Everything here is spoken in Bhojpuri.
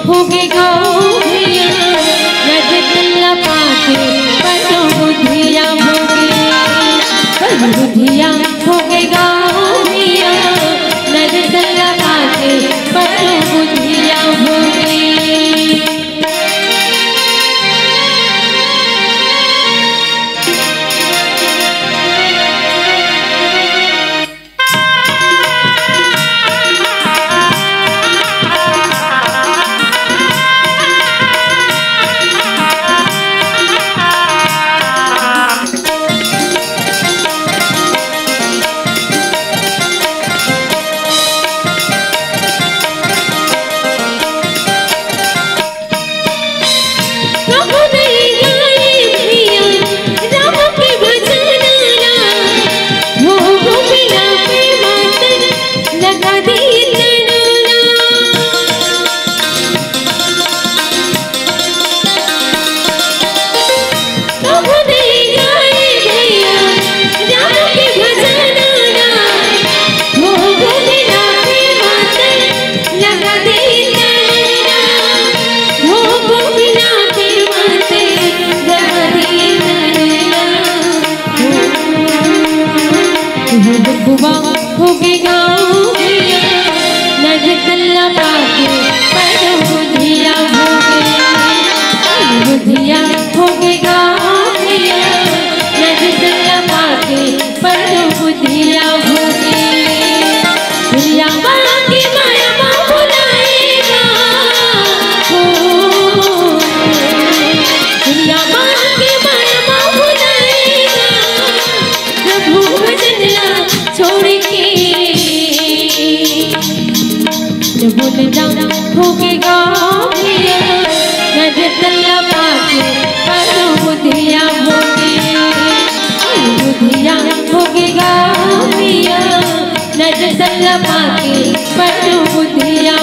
होगे गाँव भैया नजर तल्ला पाके बनो बुधिया होगे बुधिया होगे गाँव भैया नजर तल्ला पाके बनो बुधिया होगे। होगे गाँव भैया नजर तल्ला पाके बनो बुधिया होगे बुधिया होगे गाँव भैया नजर तल्ला पाके बनो बुधिया होगे। दुनिया मांगे माया माँ बुलाएगा हो दुनिया मांगे माया माँ बुलाएगा प्रभु भजनला छोड़ के जब बोले जाना होगे गाँव भैया नजर तल्ला पाके बनो बुधिया होगे बुधिया होगे गाँव भैया नजर तल्ला पाके बनो बुधिया